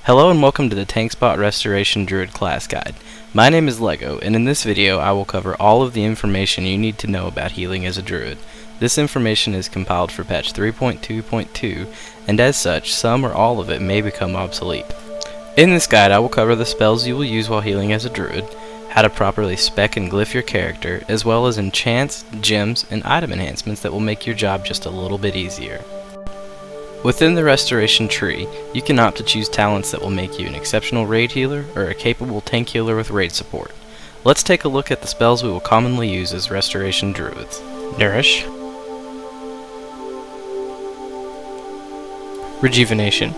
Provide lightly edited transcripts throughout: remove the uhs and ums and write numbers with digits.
Hello and welcome to the TankSpot's Restoration Druid class guide. My name is Llego, and in this video I will cover all of the information you need to know about healing as a druid. This information is compiled for patch 3.2.2, and as such, some or all of it may become obsolete. In this guide I will cover the spells you will use while healing as a druid, how to properly spec and glyph your character, as well as enchants, gems, and item enhancements that will make your job just a little bit easier. Within the Restoration tree, you can opt to choose talents that will make you an exceptional raid healer or a capable tank healer with raid support. Let's take a look at the spells we will commonly use as Restoration Druids. Nourish, Rejuvenation,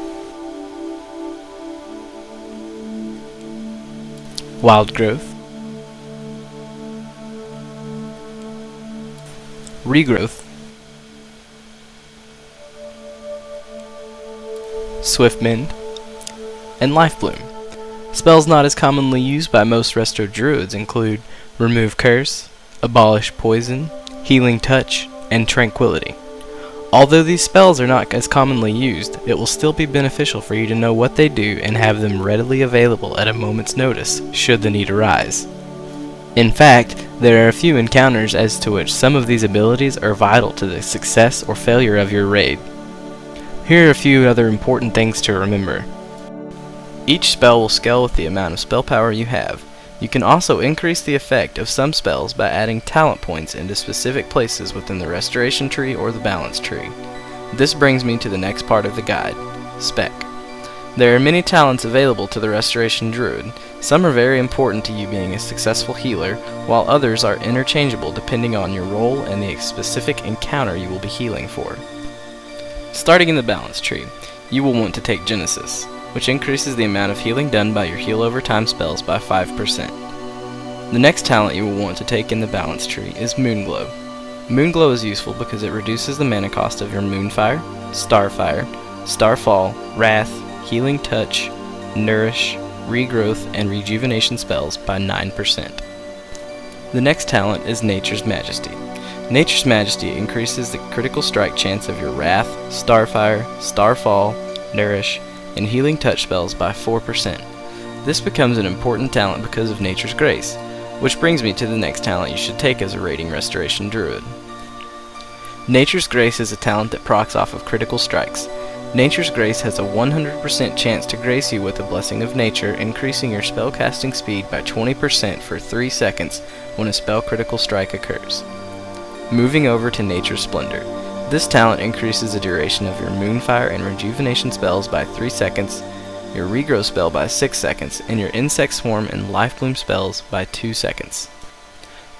Wild Growth, Regrowth, Swiftness, and Life Bloom. Spells not as commonly used by most Resto Druids include Remove Curse, Abolish Poison, Healing Touch, and Tranquility. Although these spells are not as commonly used, it will still be beneficial for you to know what they do and have them readily available at a moment's notice, should the need arise. In fact, there are a few encounters as to which some of these abilities are vital to the success or failure of your raid. Here are a few other important things to remember. Each spell will scale with the amount of spell power you have. You can also increase the effect of some spells by adding talent points into specific places within the Restoration tree or the Balance tree. This brings me to the next part of the guide, Spec. There are many talents available to the Restoration Druid. Some are very important to you being a successful healer, while others are interchangeable depending on your role and the specific encounter you will be healing for. Starting in the Balance tree, you will want to take Genesis, which increases the amount of healing done by your heal over time spells by 5%. The next talent you will want to take in the Balance tree is Moonglow. Moonglow is useful because it reduces the mana cost of your Moonfire, Starfire, Starfall, Wrath, Healing Touch, Nourish, Regrowth, and Rejuvenation spells by 9%. The next talent is Nature's Majesty. Nature's Majesty increases the critical strike chance of your Wrath, Starfire, Starfall, Nourish, and Healing Touch spells by 4%. This becomes an important talent because of Nature's Grace, which brings me to the next talent you should take as a raiding Restoration Druid. Nature's Grace is a talent that procs off of critical strikes. Nature's Grace has a 100% chance to grace you with a Blessing of Nature, increasing your spellcasting speed by 20% for 3 seconds when a spell critical strike occurs. Moving over to Nature's Splendor. This talent increases the duration of your Moonfire and Rejuvenation spells by 3 seconds, your Regrow spell by 6 seconds, and your Insect Swarm and Life Bloom spells by 2 seconds.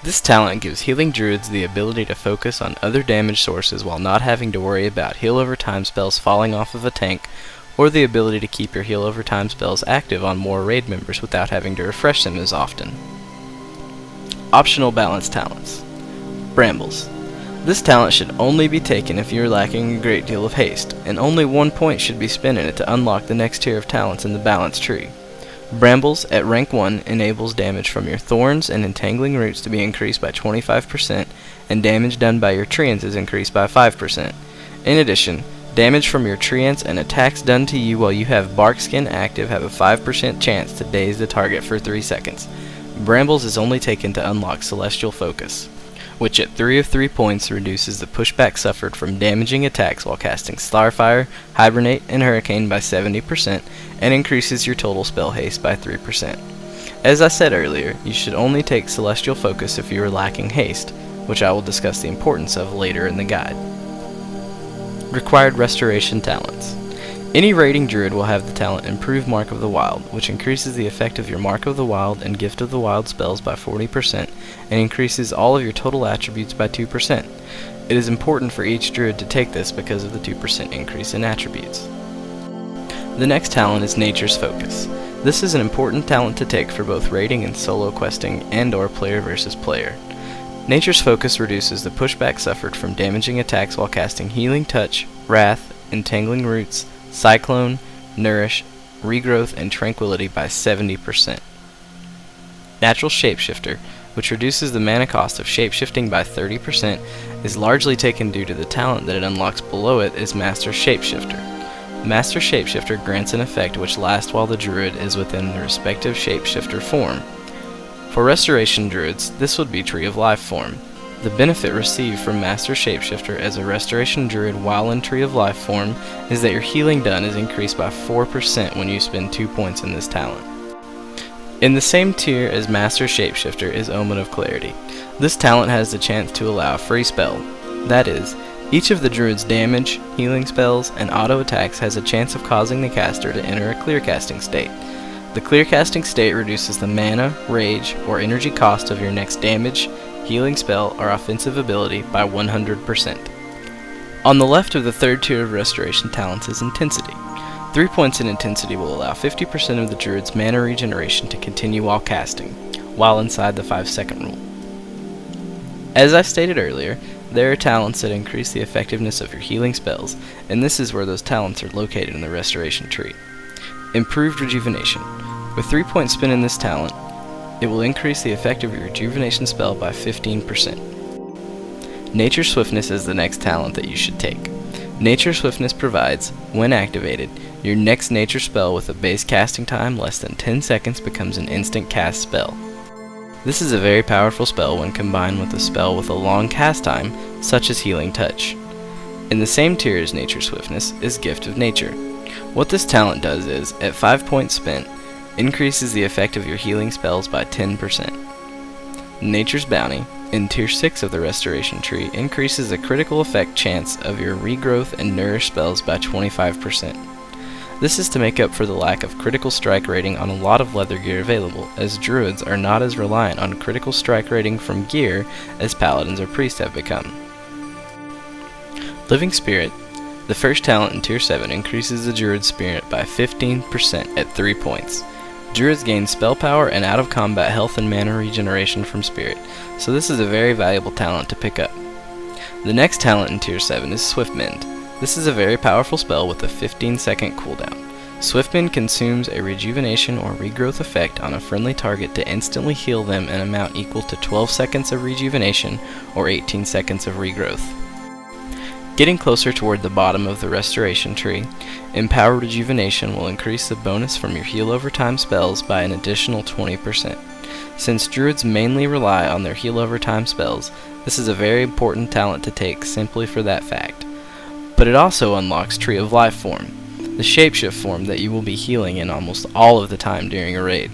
This talent gives healing druids the ability to focus on other damage sources while not having to worry about heal over time spells falling off of a tank, or the ability to keep your heal over time spells active on more raid members without having to refresh them as often. Optional Balance talents. Brambles. This talent should only be taken if you are lacking a great deal of haste, and only 1 point should be spent in it to unlock the next tier of talents in the Balance tree. Brambles at rank 1 enables damage from your thorns and entangling roots to be increased by 25%, and damage done by your treants is increased by 5%. In addition, damage from your treants and attacks done to you while you have bark skin active have a 5% chance to daze the target for 3 seconds. Brambles is only taken to unlock Celestial Focus, which at 3 of 3 points reduces the pushback suffered from damaging attacks while casting Starfire, Hibernate, and Hurricane by 70%, and increases your total spell haste by 3%. As I said earlier, you should only take Celestial Focus if you are lacking haste, which I will discuss the importance of later in the guide. Required Restoration talents. Any raiding druid will have the talent Improve Mark of the Wild, which increases the effect of your Mark of the Wild and Gift of the Wild spells by 40%, and increases all of your total attributes by 2%. It is important for each druid to take this because of the 2% increase in attributes. The next talent is Nature's Focus. This is an important talent to take for both raiding and solo questing and/or player versus player. Nature's Focus reduces the pushback suffered from damaging attacks while casting Healing Touch, Wrath, Entangling Roots, Cyclone, Nourish, Regrowth, and Tranquility by 70%. Natural Shapeshifter, which reduces the mana cost of shapeshifting by 30%, is largely taken due to the talent that it unlocks below it as Master Shapeshifter. Master Shapeshifter grants an effect which lasts while the druid is within the respective Shapeshifter form. For Restoration Druids, this would be Tree of Life form. The benefit received from Master Shapeshifter as a Restoration Druid while in Tree of Life form is that your healing done is increased by 4% when you spend 2 points in this talent. In the same tier as Master Shapeshifter is Omen of Clarity. This talent has the chance to allow a free spell. That is, each of the druid's damage, healing spells, and auto attacks has a chance of causing the caster to enter a clear casting state. The clear casting state reduces the mana, rage, or energy cost of your next damage, healing spell, or offensive ability by 100%. On the left of the third tier of restoration talents is Intensity. 3 points in Intensity will allow 50% of the druid's mana regeneration to continue while casting, while inside the 5-second rule. As I stated earlier, there are talents that increase the effectiveness of your healing spells, and this is where those talents are located in the restoration tree. Improved Rejuvenation. With 3 points spent in this talent, it will increase the effect of your rejuvenation spell by 15%. Nature Swiftness is the next talent that you should take. Nature Swiftness provides, when activated, your next nature spell with a base casting time less than 10 seconds becomes an instant cast spell. This is a very powerful spell when combined with a spell with a long cast time, such as Healing Touch. In the same tier as Nature Swiftness is Gift of Nature. What this talent does is, at 5 points spent, increases the effect of your healing spells by 10%. Nature's Bounty, in Tier 6 of the Restoration Tree, increases the critical effect chance of your Regrowth and Nourish spells by 25%. This is to make up for the lack of critical strike rating on a lot of leather gear available, as druids are not as reliant on critical strike rating from gear as paladins or priests have become. Living Spirit, the first talent in Tier 7, increases the druid's spirit by 15% at 3 points. Druids gain spell power and out of combat health and mana regeneration from spirit, so this is a very valuable talent to pick up. The next talent in Tier 7 is Swift Mend. This is a very powerful spell with a 15-second cooldown. Swift Mend consumes a rejuvenation or regrowth effect on a friendly target to instantly heal them an amount equal to 12 seconds of rejuvenation or 18 seconds of regrowth. Getting closer toward the bottom of the restoration tree, Empower Rejuvenation will increase the bonus from your heal over time spells by an additional 20%. Since druids mainly rely on their heal over time spells, this is a very important talent to take simply for that fact. But it also unlocks Tree of Life form, the shapeshift form that you will be healing in almost all of the time during a raid.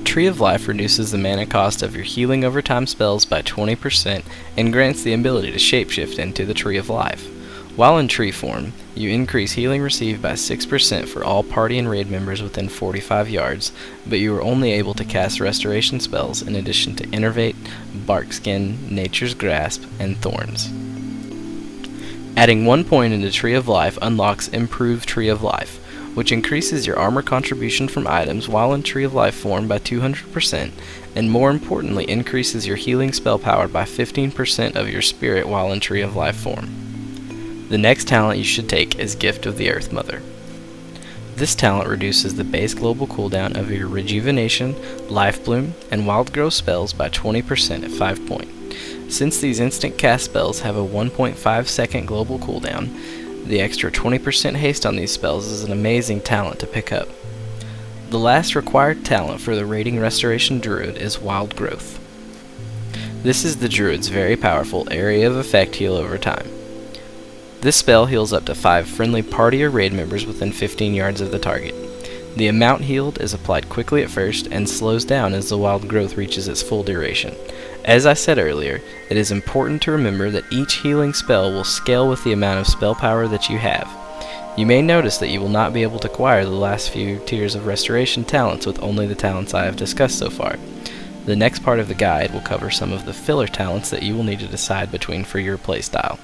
Tree of Life reduces the mana cost of your healing over time spells by 20% and grants the ability to shapeshift into the Tree of Life. While in tree form, you increase healing received by 6% for all party and raid members within 45 yards, but you are only able to cast restoration spells in addition to Innervate, Barkskin, Nature's Grasp, and Thorns. Adding 1 point into Tree of Life unlocks Improved Tree of Life, which increases your armor contribution from items while in Tree of Life form by 200%, and more importantly increases your healing spell power by 15% of your spirit while in Tree of Life form. The next talent you should take is Gift of the Earth Mother. This talent reduces the base global cooldown of your Rejuvenation, Life Bloom, and Wild Growth spells by 20% at 5 points. Since these instant cast spells have a 1.5 second global cooldown, the extra 20% haste on these spells is an amazing talent to pick up. The last required talent for the raiding Restoration Druid is Wild Growth. This is the Druid's very powerful area of effect heal over time. This spell heals up to 5 friendly party or raid members within 15 yards of the target. The amount healed is applied quickly at first and slows down as the Wild Growth reaches its full duration. As I said earlier, it is important to remember that each healing spell will scale with the amount of spell power that you have. You may notice that you will not be able to acquire the last few tiers of restoration talents with only the talents I have discussed so far. The next part of the guide will cover some of the filler talents that you will need to decide between for your playstyle.